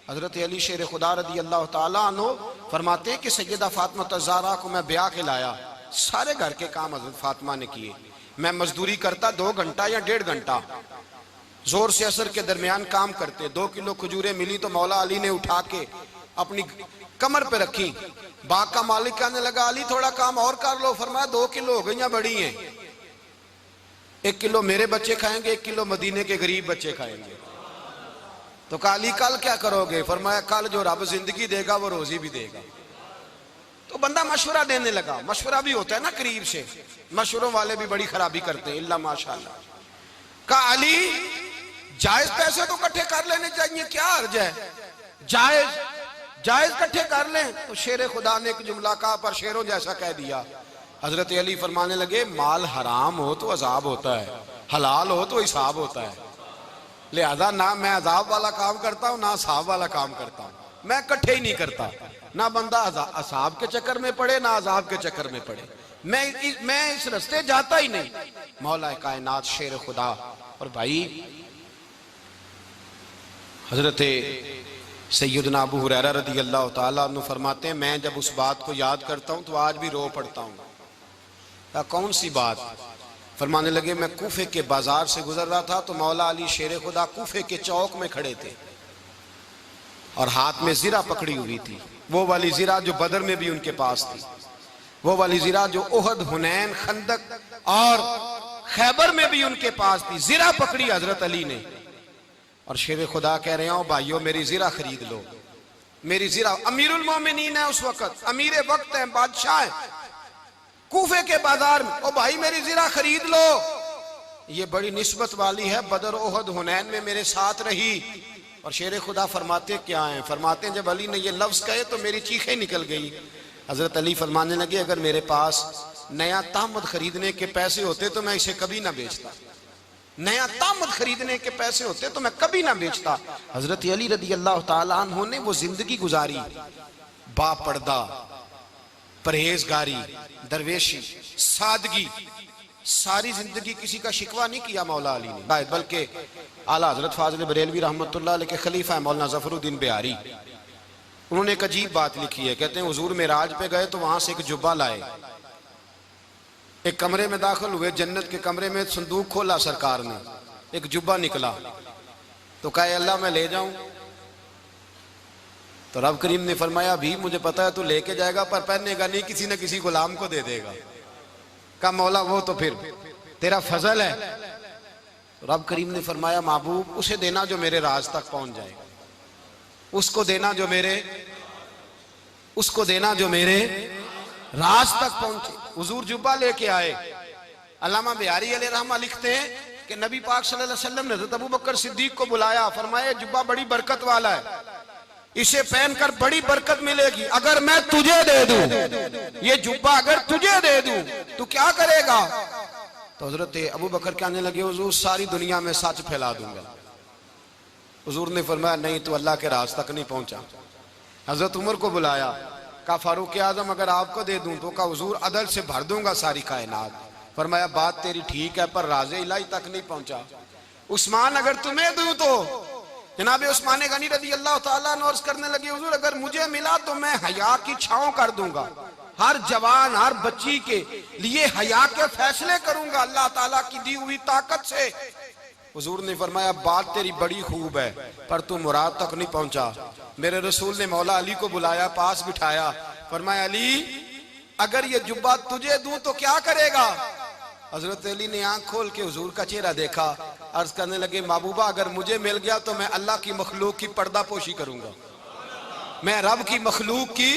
हजरत अली शेर खुदा रदी अल्लाह ताला अन्हु फरमाते कि सैयदा फातिमा ज़हरा को मैं ब्याह के लाया, सारे घर के काम हजरत फातिमा ने किए। मैं मजदूरी करता 2 घंटा या 1.5 घंटा, जोर से असर के दरमियान काम करते। 2 किलो खजूरें मिली तो मौला अली ने उठा के अपनी कमर पे रखी। बाग का मालिक कहने लगा अली थोड़ा काम और कर लो। फरमाया 2 किलो हो गई, बड़ी हैं, 1 किलो मेरे बच्चे खाएंगे, 1 किलो मदीने के गरीब बच्चे खाएंगे। तो कहा अली कल क्या करोगे? फरमाया कल जो रब जिंदगी देगा वो रोजी भी देगा। तो बंदा मशवरा देने लगा। मशवरा भी होता है ना करीब से, मशवरों वाले भी बड़ी खराबी करते हैं इल्ला माशाअल्लाह। कहा अली जायज पैसे तो इकट्ठे कर लेने चाहिए, क्या अर्ज है, जायज इकट्ठे कर लें। तो शेर खुदा ने एक जुमला कहा पर शेरों जैसा कह दिया। हजरत अली फरमाने लगे माल हराम हो तो अजाब होता है, हलाल हो तो हिसाब होता है, लिहाजा ना मैं अजाब वाला काम करता हूँ ना असाब वाला काम करता हूँ, मैं इकट्ठे ही नहीं करता। ना बंदा असाब के चक्कर में पड़े ना अजाब के चक्कर में पड़े, मैं इस रास्ते जाता ही नहीं। मौला कायनात शेर खुदा। और भाई हजरत सैयदना अबू हुरैरा रदी अल्लाह ताला अन्हु फरमाते हैं मैं जब उस बात को याद करता हूँ तो आज भी रो पड़ता हूँ। कौन सी बात? फरमाने लगे मैं कूफे के बाजार से गुजर रहा था तो मौला अली शेर खुदा कूफे के चौक में खड़े थे और हाथ में जीरा पकड़ी हुई थी, वो वाली जीरा जो बदर में भी उनके पास थी, वो वाली जीरा जो ओहद, हुनैन, खंदक और खैबर में भी उनके पास थी। जीरा पकड़ी हजरत अली ने और शेर खुदा कह रहे हो भाइयों मेरी जीरा खरीद लो, मेरी जीरा। अमीरुल मोमिनीन है उस वक्त, अमीर वक्त है, बादशाह है, कूफे के बाजार में। ओ भाई मेरी जीरा खरीद लो, ये बड़ी निस्बत वाली है, बदर, ओहद, हुनैन में मेरे साथ रही। और शेर खुदा फरमाते क्या हैं? फरमाते हैं जब अली ने ये लफ्ज कहे तो मेरी चीखें निकल गई। हजरत अली फरमाने लगे अगर मेरे पास नया तामद खरीदने के पैसे होते तो मैं इसे कभी ना बेचता, नया तामद खरीदने के पैसे होते तो मैं कभी ना बेचता। हजरत अली रदी अल्लाह ताला अन्हु ने वो जिंदगी गुजारी, बापर्दा, परहेजगारी, दरवेशी, सादगी, सारी जिंदगी किसी का शिकवा नहीं किया मौला अली ने, बल्कि आला हजरत फाजिल बरेलवी रहमतुल्लाह अलैह के खलीफा है मौलाना ज़फरुद्दीन बिहारी, उन्होंने एक अजीब बात लिखी है। कहते हैं हुजूर मेराज पे गए तो वहां से एक जुब्बा लाए, एक कमरे में दाखिल हुए, जन्नत के कमरे में संदूक खोला सरकार ने, एक जुब्बा निकला तो कहा अल्लाह मैं ले जाऊं? तो रब करीम ने फरमाया भी मुझे पता है तू लेके जाएगा पर पहनेगा नहीं, किसी न किसी गुलाम को दे देगा। कहा मौला वो तो फिर तेरा फजल है। तो रब करीम ने फरमाया महबूब उसे देना जो मेरे राज तक पहुंच जाएगा। उसको देना जो मेरे राज तक पहुंचे। हुजूर जुब्बा लेके आए। अल्लामा बिहारी अलैहि रहमा लिखते हैं कि नबी पाक सल्लल्लाहु अलैहि वसल्लम ने हज़रत अबू बकर सिद्दीक को बुलाया, फरमाया जुब्बा बड़ी बरकत वाला है, इसे पहनकर बड़ी बरकत मिलेगी। अगर मैं तुझे दे दूं, ये जुब्बा अगर तुझे दे दूं तो क्या करेगा? तो हजरत अबू बकर कहने लगे, हुजूर सारी दुनिया में सच फैला दूंगा। हुजूर ने फरमाया नहीं, तो अल्लाह के राज तक नहीं पहुंचा। हजरत उमर को बुलाया, कहा फारूक आजम अगर आपको दे दूं तो, कहा हुजूर अदल से भर दूंगा सारी कायनात। फरमाया बात तेरी ठीक है, पर राज़े इलाही तक नहीं पहुंचा। उस्मान अगर तुम्हें दूं तो, जनाब उस्मान गनी रज़ी अल्लाह ताला अन्हु अर्ज़ करने लगे, हुजूर अगर मुझे मिला तो मैं हया की छांव कर दूंगा, हर जवान हर बच्ची के लिए हया के फैसले करूंगा अल्लाह ताला की दी हुई ताकत से। हुजूर ने फरमाया बात तेरी बड़ी खूब है, पर तू मुराद तक नहीं पहुंचा। मेरे रसूल ने मौला अली को बुलाया, पास बिठाया, फरमाया अली अगर ये जुब्बा तुझे दूं तो क्या करेगा? हजरत अली ने आंख खोल के हुजूर का चेहरा देखा, अर्ज करने लगे महबूबा अगर मुझे मिल गया तो मैं अल्लाह की मखलूक की पर्दा पोशी करूंगा, मैं रब की मखलूक की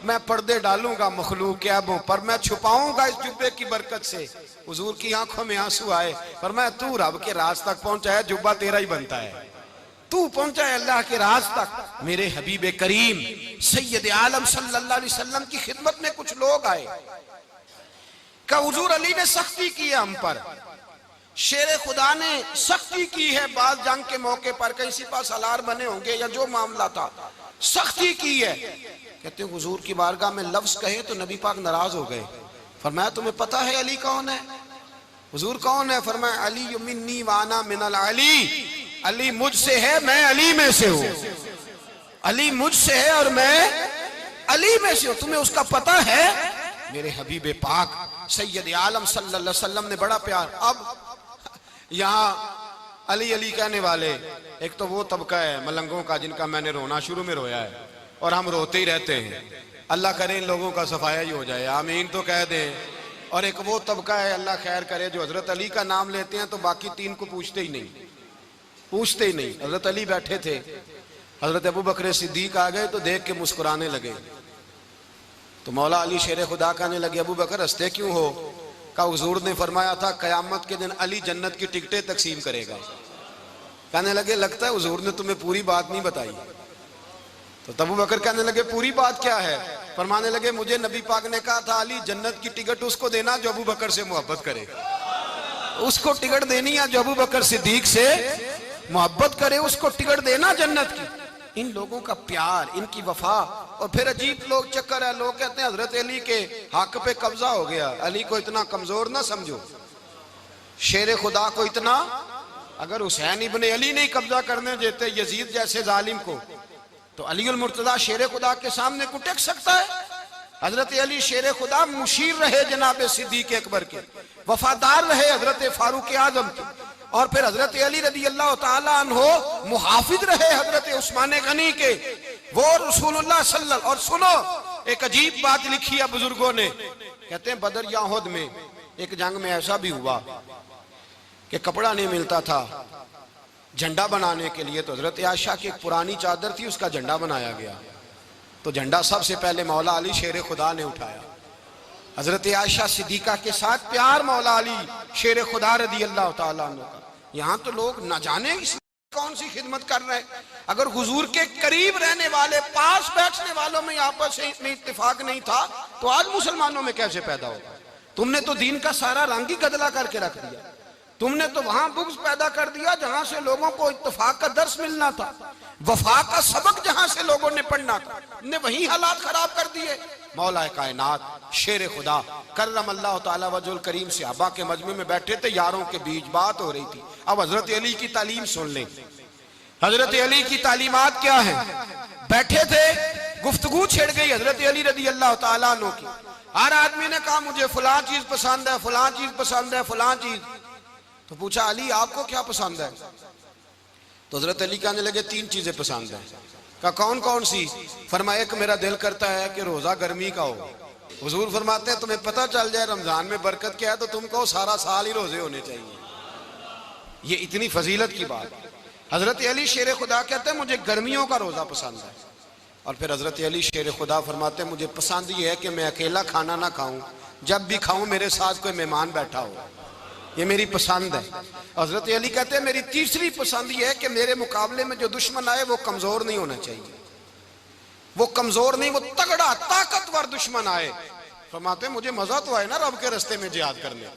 मैं पर्दे डालूंगा मखलूक के ऐबों पर, मैं छुपाऊंगा इस जुब्बे की बरकत से। हुजूर की आंखों में आंसू आए, फरमाया तू रब के राज तक पहुंचा है, जुब्बा तेरा ही बनता है, तू पहुंचा है अल्लाह के राज तक। मेरे हबीब करीम सैयद आलम सल्लल्लाहु अलैहि वसल्लम की खिदमत में कुछ लोग आए, का हुजूर अली ने सख्ती की है हम पर, शेर खुदा ने सख्ती की है, बात जंग के मौके पर कहीं सिपा सालार बने होंगे या जो मामला था, सख्ती की है। कहते हैं हुजूर की बारगाह में लफ्ज कहे तो नबी पाक नाराज हो गए। फरमाया तुम्हें पता है अली कौन है? हुजूर कौन है? फरमाया अली मिन्नी वाना मिनल अली, अली मुझसे है मैं अली में से हूं, अली मुझसे है और मैं अली में से हूं, तुम्हें उसका पता है? मेरे हबीब पाक सैयद आलम सल्लल्लाहु अलैहि वसल्लम ने बड़ा प्यार। अब यहाँ अली अली कहने वाले एक तो वो तबका है मलंगों का जिनका मैंने रोना शुरू में रोया है और हम रोते ही रहते हैं, अल्लाह करे इन लोगों का सफाया ही हो जाए, आमीन तो कह दें। और एक वो तबका है अल्लाह खैर करे जो हजरत अली का नाम लेते हैं तो बाकी तीन को पूछते ही नहीं। हजरत अली बैठे थे, हजरत अबू बकर सिद्दीक आ गए तो देख के मुस्कुराने लगे, तो मौला अली शेर खुदा कहने लगे अबू बकर हंसते क्यों हो? का हुजूर ने फरमाया था कयामत के दिन अली जन्नत की टिकटें तकसीम करेगा। कहने लगे लगता है हुजूर ने तुम्हें पूरी बात नहीं बताई। तो अबू बकर कहने लगे पूरी बात क्या है? फरमाने लगे मुझे नबी पाक ने कहा था अली जन्नत की टिकट उसको देना जो अबू बकर से मोहब्बत करे, उसको टिकट देनी है जो अबू बकर सिद्दीक से मोहब्बत करे, उसको टिकट देना जन्नत की। इन लोगों का प्यार, इनकी वफा। और फिर अजीब लोग चक्कर है, लोग कहते हैं हजरत अली के हक पे कब्जा हो गया, अली को इतना कमजोर ना समझो, शेर खुदा को इतना, अगर हुसैन इब्ने अली नहीं कब्जा करने देते यजीद जैसे जालिम को, तो अली उल मुर्तजा शेर खुदा के सामने को टेक सकता है? हजरत अली शेर खुदा मुशीर रहे जनाब सिद्दीक अकबर के, वफादार रहे हजरत फारूक आजम के, और फिर हजरत अली रज़ी अल्लाह ताला अन्हो मुहाफिज रहे हजरत उस्मान गनी के, वो रसूलुल्लाह सल्लल्लाहु। और सुनो एक अजीब बात लिखी है बुजुर्गों ने, कहते हैं बदर या उहद में एक जंग में ऐसा भी हुआ कि कपड़ा नहीं मिलता था झंडा बनाने के लिए, तो हजरत आयशा की एक पुरानी चादर थी उसका झंडा बनाया गया, तो झंडा सबसे पहले मौला अली शेर खुदा ने उठाया। हजरत आयशा सिद्दीका के साथ प्यार मौला अली शेर खुदा रज़ी अल्लाह ताला अन्हु का। यहाँ तो लोग न जाने कौन सी खिदमत कर रहे हैं। अगर हुजूर के करीब रहने वाले पास बैठने वालों में आपस में इत्तेफाक नहीं था तो आज मुसलमानों में कैसे पैदा होगा? तुमने तो दीन का सारा रंग ही गदला करके रख दिया, तुमने तो वहां बुग़्ज़ पैदा कर दिया जहां से लोगों को इत्तेफाक का दर्स मिलना था, वफा का सबक जहां से लोगों ने पढ़ना था, ने वही हालात खराब कर दिए। मौला कायनात शेर खुदा करम अल्लाह ताला वजुल करीम सहाबा के मजमे में बैठे थे, यारों के बीच बात हो रही थी। अब हजरत अली की तालीम सुन लें, हजरत अली की तालीमात क्या है? बैठे थे, गुफ्तगू छिड़ गई हजरत अली रज़ी अल्लाह ताला अन्हु की। हर आदमी ने कहा मुझे फलां चीज पसंद है, फलां चीज पसंद है, फलां चीज। तो पूछा अली आपको क्या पसंद है? तो हजरत अली कहने लगे तीन चीजें पसंद है। कहा कौन कौन सी? फरमाया एक मेरा दिल करता है कि रोजा गर्मी का हो। हुजूर फरमाते हैं तुम्हें पता चल जाए रमजान में बरकत क्या है तो तुम कहो सारा साल ही रोजे होने चाहिए, ये इतनी फजीलत की बात। हजरत अली शेर खुदा कहते हैं मुझे गर्मियों का रोजा पसंद है। और फिर हजरत अली शेर खुदा फरमाते हैं मुझे पसंद ये है कि मैं अकेला खाना ना खाऊं, जब भी खाऊं मेरे साथ कोई मेहमान बैठा हो, ये मेरी पसंद है। हजरत अली कहते हैं मेरी तीसरी पसंद ये है कि मेरे मुकाबले में जो दुश्मन आए वो कमजोर नहीं होना चाहिए, वो कमजोर नहीं, वो तगड़ा ताकतवर दुश्मन आए। फरमाते मुझे मजा तो आए ना रब के रास्ते में जिहाद करने का,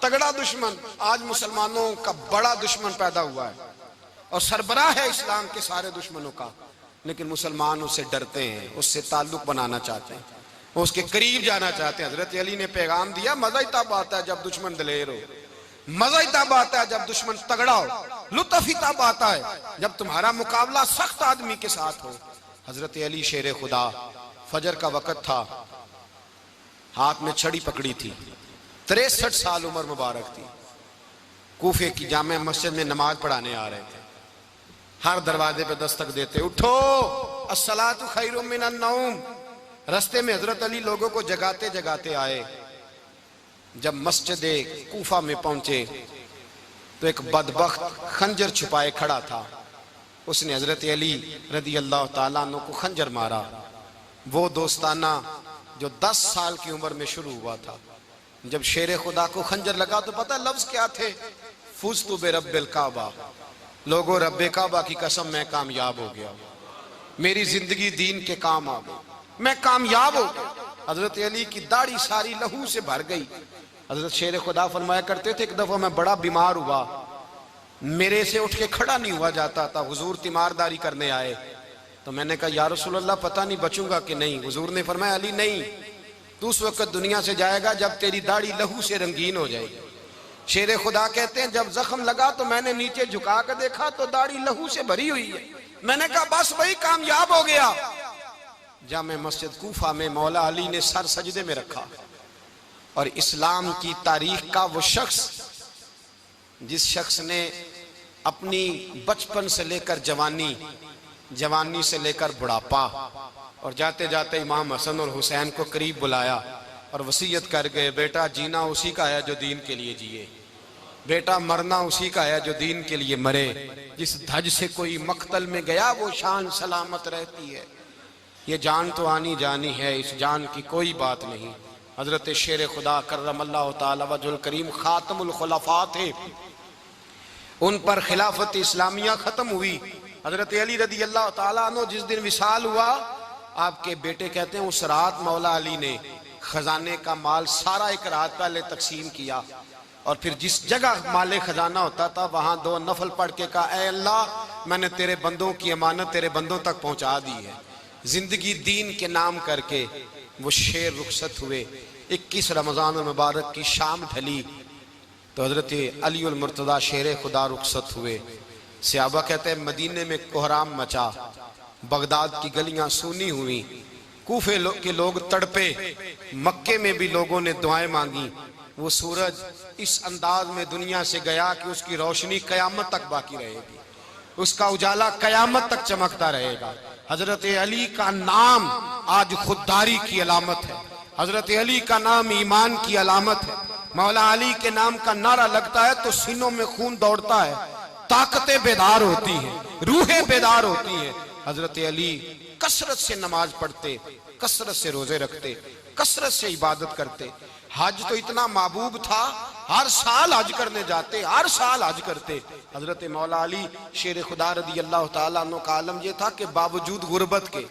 तगड़ा दुश्मन। आज मुसलमानों का बड़ा दुश्मन पैदा हुआ है और सरबराह है इस्लाम के सारे दुश्मनों का, लेकिन मुसलमान उससे डरते हैं, उससे ताल्लुक बनाना चाहते हैं, वो उसके करीब जाना चाहते हैं। हजरत अली ने पैगाम दिया मजा ही तब आता है जब दुश्मन दलेर हो, मजा ही तब आता है जब दुश्मन तगड़ा हो, लुत्फ ही तब आता है जब तुम्हारा मुकाबला सख्त आदमी के साथ हो। हजरत अली शेर खुदा, फजर का वक़्त था, हाथ में छड़ी पकड़ी थी, 63 साल उम्र मुबारक थी, कूफे की जामे मस्जिद में नमाज पढ़ाने आ रहे थे। हर दरवाजे पे दस्तक देते, उठो अस्सलातु खैरुम मिनन नौम। रास्ते में हजरत अली लोगों को जगाते जगाते आए। जब मस्जिद कूफा में पहुंचे तो एक बदबख्त खंजर छुपाए खड़ा था, उसने हजरत अली रदी अल्लाह ताला अन्हु को खंजर मारा। वो दोस्ताना जो 10 साल की उम्र में शुरू हुआ था। जब शेर खुदा को खंजर लगा तो पता लफ्ज क्या थे, फुज़्तु बिरब्बिल काबा, लोगों रब्बे काबा की कसम मैं कामयाब हो गया, मेरी जिंदगी दीन के काम आ गई, मैं कामयाब हो गया। हजरत अली की दाढ़ी सारी लहू से भर गई। हजरत शेर खुदा फरमाया करते थे एक दफा मैं बड़ा बीमार हुआ, मेरे से उठ के खड़ा नहीं हुआ जाता था, हुजूर तीमारदारी करने आए तो मैंने कहा या रसूल अल्लाह पता नहीं बचूंगा कि नहीं। हुजूर ने फरमाया अली नहीं, तू उस वक्त दुनिया से जाएगा जब तेरी दाढ़ी लहू से रंगीन हो जाएगी। शेर खुदा कहते हैं जब जख्म लगा तो मैंने नीचे झुका कर देखा तो दाढ़ी लहू से भरी हुई है। मैंने कहा बस वही कामयाब हो गया। जामे मस्जिद कूफा में मौला अली ने सर सजदे में रखा और इस्लाम की तारीख का वो शख्स जिस शख्स ने अपनी बचपन से लेकर जवानी, जवानी से लेकर बुढ़ापा और जाते जाते इमाम हसन और हुसैन को करीब बुलाया और वसीयत कर गए, बेटा जीना उसी का है जो दीन के लिए जिए, बेटा मरना उसी का है जो दीन के लिए मरे। जिस धज से कोई मक्तल में गया वो शान सलामत रहती है। ये जान तो आनी जानी है, इस जान की कोई बात नहीं। हजरत शेर खुदा कर्रमल्लाहु ताला वजहुल करीम खातमुल खुलफा थे, उन पर खिलाफत इस्लामिया खत्म हुई। हजरत अली रदी अल्लाह ताला अन्हु जिस दिन विसाल हुआ, आपके बेटे कहते हैं उस रात मौला अली ने खजाने का माल सारा एक रात पहले तकसीम किया और फिर जिस जगह माले खजाना होता था वहां 2 नफल पढ़ के कहा ऐ अल्लाह मैंने तेरे बंदों की अमानत तेरे बंदों तक पहुंचा दी है। जिंदगी दीन के नाम करके वो शेर रुखसत हुए। 21 रमजान मुबारक की शाम ढली तो हजरत अली उल मुर्तदा शेर खुदा रुखसत हुए। सहाबा कहते हैं मदीने में कोहराम मचा, बगदाद की गलियां सूनी हुई, कूफे के लोग तड़पे, मक्के में भी लोगों ने दुआएं मांगी। वो सूरज इस अंदाज में दुनिया से गया कि उसकी रोशनी कयामत तक बाकी रहेगी, उसका उजाला कयामत तक चमकता रहेगा। हजरत अली का नाम आज खुददारी की अलामत है, हजरत अली का नाम ईमान की अलामत है। मौला अली के नाम का नारा लगता है तो सीनों में खून दौड़ता है, ताकतें बेदार होती हैं, रूहें बेदार होती हैं। हजरत अली कसरत से नमाज पढ़ते, कसरत से रोजे रखते, कसरत से इबादत करते। हज तो इतना महबूब था, हर साल हज करने जाते, हर साल हज करते। हजरत मौला अली शेर खुदा रदी अल्लाह ताला अन्हु का आलम यह था कि बावजूद गुर्बत के,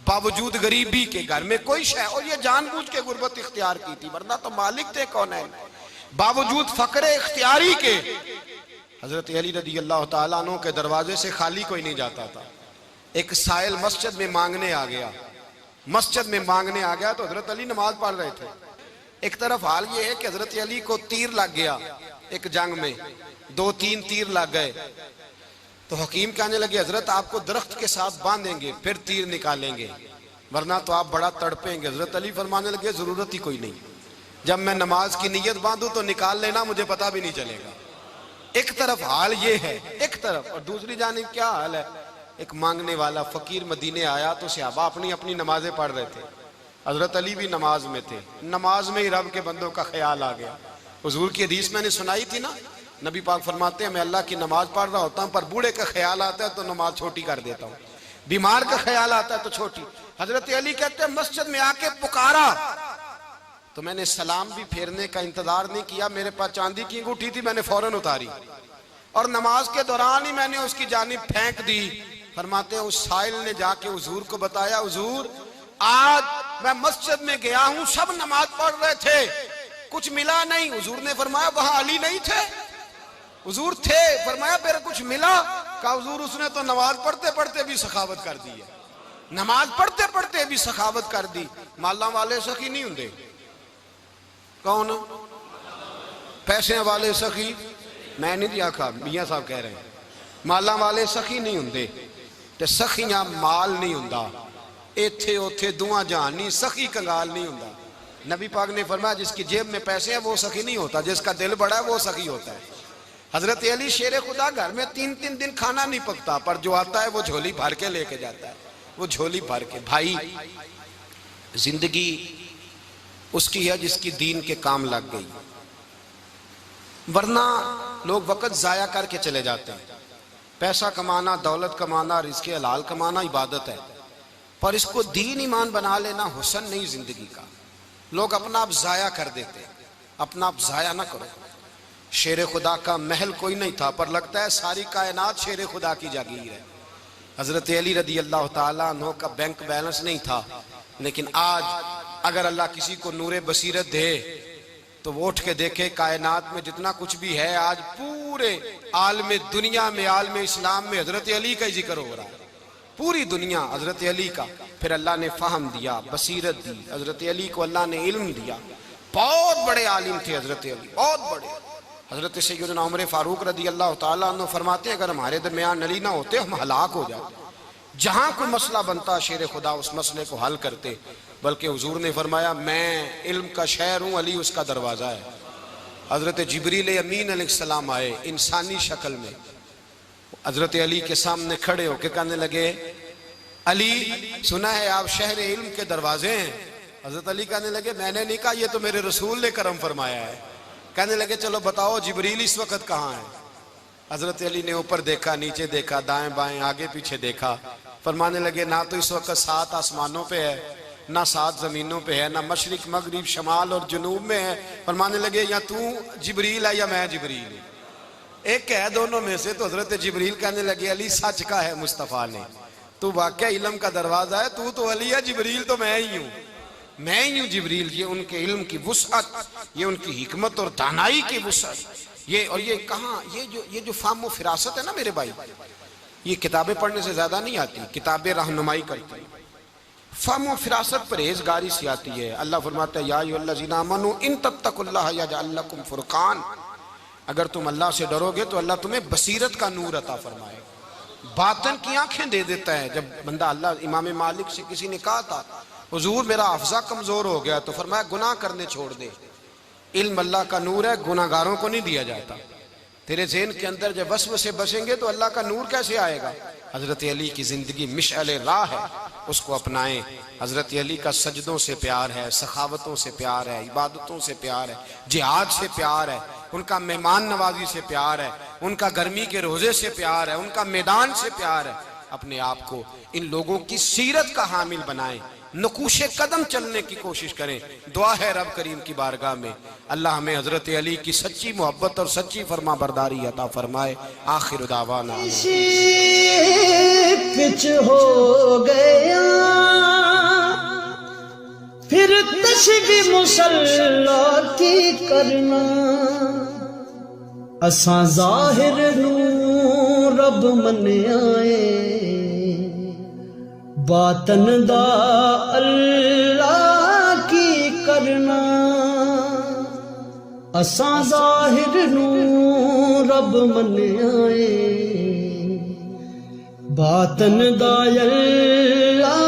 बावजूद गरीबी के, घर में कोई शय, और ये जानबूझ के गुर्बत इख्तियार की थी वरना तो मालिक थे कौन है, बावजूद फकरे इख्तियारी के हजरत अली रदी अल्लाह ताला अन्हु के दरवाजे से खाली कोई नहीं जाता था। एक साइल मस्जिद में मांगने आ गया, मस्जिद में मांगने आ गया तो हजरत अली नमाज पढ़ रहे थे। एक तरफ हाल ये है कि हजरत अली को तीर लग गया, एक जंग में 2-3 तीर लग गए तो हकीम कहने लगे हजरत आपको दरख्त के साथ बांधेंगे फिर तीर निकालेंगे वरना तो आप बड़ा तड़पेंगे। हजरत अली फरमाने लगे जरूरत ही कोई नहीं, जब मैं नमाज की नीयत बांधू तो निकाल लेना, मुझे पता भी नहीं चलेगा। एक तरफ हाल ये है, एक तरफ, और दूसरी जानिब क्या हाल है, एक मांगने वाला फकीर मदीने आया तो सहाबा अपनी अपनी नमाजें पढ़ रहे थे, हजरत अली भी नमाज में थे। नमाज में ही रब के बंदों का ख्याल आ गया। हुजूर की हदीस मैंने सुनाई थी ना, नबी पाक फरमाते हैं मैं अल्लाह की नमाज पढ़ रहा होता हूँ पर बूढ़े का ख्याल आता है तो नमाज छोटी कर देता हूँ, बीमार का ख्याल आता है तो छोटी। हजरत अली कहते हैं मस्जिद में आके पुकारा तो मैंने सलाम भी फेरने का इंतजार नहीं किया, मेरे पास चांदी की अंगूठी थी, मैंने फौरन उतारी और नमाज के दौरान ही मैंने उसकी जानिब फेंक दी। फरमाते हैं उस साइल ने जाके हुजूर को बताया, हुजूर आज मैं मस्जिद में गया हूं, सब नमाज पढ़ रहे थे, कुछ मिला नहीं। हुजूर ने फरमाया वहां अली नहीं थे? हुजूर थे। फरमाया फिर कुछ मिला? कहा हुजूर उसने तो नमाज पढ़ते पढ़ते भी सखावत कर दी है, नमाज पढ़ते पढ़ते भी सखावत कर दी। माला वाले सखी नहीं होंगे? कौन? पैसे वाले सखी? मैं नहीं आखा, मियां साहब कह रहे हैं माला वाले सखी नहीं होंगे, ते सखियां माल नहीं होंदा, इथे उथे दुआ जहान नहीं, सखी कंगाल नहीं होंदा। नबी पाक ने फरमाया जिसकी जेब में पैसे हैं वो सखी नहीं होता, जिसका दिल बड़ा है वो सखी होता है। हजरत अली शेर खुदा घर में 3-3 दिन खाना नहीं पकता, पर जो आता है वो झोली भर के लेके जाता है, वो झोली भर के। भाई जिंदगी उसकी है जिसकी दीन के काम लग गई, वरना लोग वक्त जाया करके चले जाते हैं। पैसा कमाना, दौलत कमाना, रिज़्क़ हलाल कमाना इबादत है, पर इसको दीन ईमान बना लेना हुस्न नहीं जिंदगी का। लोग अपना आप जाया कर देते हैं, अपना आप जाया ना करो। शेर खुदा का महल कोई नहीं था, पर लगता है सारी कायनात शेर खुदा की जागीर है। हजरत अली रदी अल्लाह ताला अन्हु का बैंक बैलेंस नहीं था, लेकिन आज अगर अल्लाह किसी को नूरे बसीरत दे तो वो उठ के देखे कायनात में जितना कुछ भी है, आज पूरे आलम दुनिया में, आलम इस्लाम में हजरत अली का ही जिक्र हो रहा है, पूरी दुनिया हजरत अली का। फिर अल्लाह ने फहम दिया, बसीरत दी, हजरत अली को अल्लाह ने इल्म दिया। बहुत बड़े आलिम थे हजरत अली, बहुत बड़े। हजरत सैयदना उमर फारूक रदी अल्लाह ताला अन्हु फरमाते हैं अगर हमारे दरमियान अली ना होते हम हलाक हो जाते। जहां कोई मसला बनता शेर खुदा उस मसले को हल करते, बल्कि हुजूर ने फरमाया मैं इल्म का शहर हूं, अली उसका दरवाजा है। हजरत जिब्रील अमीन अलैहिस्सलाम आए इंसानी शक्ल में, हजरत अली के सामने खड़े होकर कहने लगे अली सुना है आप शहर इल्म के दरवाजे हैं। हजरत अली कहने लगे मैंने नहीं कहा, ये तो मेरे रसूल ने करम फरमाया है। कहने लगे चलो बताओ जिब्रील इस वक्त कहाँ है? हजरत अली ने ऊपर देखा, नीचे देखा, दाएं बाएं आगे पीछे देखा। फरमाने लगे ना तो इस वक्त 7 आसमानों पे है, ना 7 जमीनों पे है, ना मशरिक मगरिब शमाल और जुनूब में है। फरमाने लगे या तू जिब्रील है या मैं जिब्रील, एक है दोनों में से। तो हजरत जिब्रील कहने लगे अली सच का है मुस्तफ़ा ने, तू वाकई इल्म का दरवाजा है, तू तो अली है, जिब्रील तो मैं ही हूँ, मैं ही हूँ जिब्रील। ये उनके इल्म की वुसअत, ये उनकी हिकमत और दानाई की वुसअत, ये और ये कहाँ ये जो फाहम फिरासत है ना मेरे भाई, ये किताबें पढ़ने से ज्यादा नहीं आती, किताबें रहनुमाई करती हैं। फाहम फिरासत परहेजगारी से आती है। अल्लाह फरमाता है या अय्युहल्लज़ीना आमनू इन तत्तकुल्लाह यजअल लकुम फुरकान, अगर तुम अल्लाह से डरोगे तो अल्लाह तुम्हें बसीरत का नूर अता फरमाएगा, बातन की आंखें दे देता है। जब बंदा अल्लाह इमाम मालिक से किसी ने कहा था हुजूर मेरा हफ्जा कमजोर हो गया, तो फरमाया गुनाह करने छोड़ दे, इल्म अल्लाह का नूर है, गुनाहगारों को नहीं दिया जाता। तेरे ज़हन के अंदर जब वसवसे बसेंगे तो अल्लाह का नूर कैसे आएगा? हजरत अली की जिंदगी मिशअले राह है, उसको अपनाएं। हजरत अली का सजदों से प्यार है, सखावतों से प्यार है, इबादतों से प्यार है, जिहाद से प्यार है, उनका मेहमान नवाजी से प्यार है, उनका गर्मी के रोजे से प्यार है, उनका मैदान से प्यार है। अपने आप को इन लोगों की सीरत का हामिल बनाएं, नकूशे कदम चलने की कोशिश करें। दुआ है रब करीम की बारगाह में अल्लाह हमें हजरत अली की सच्ची मोहब्बत और सच्ची फरमा बरदारी अता फरमाए। आखिर दावाना पिच हो गया फिर तशबी मुसल्ला की करना, असा जाहिर नू रब मन आए, बातन दा अल्लाह की करना, असा जाहिर नू रब मन आए, बातन दा अल्लाह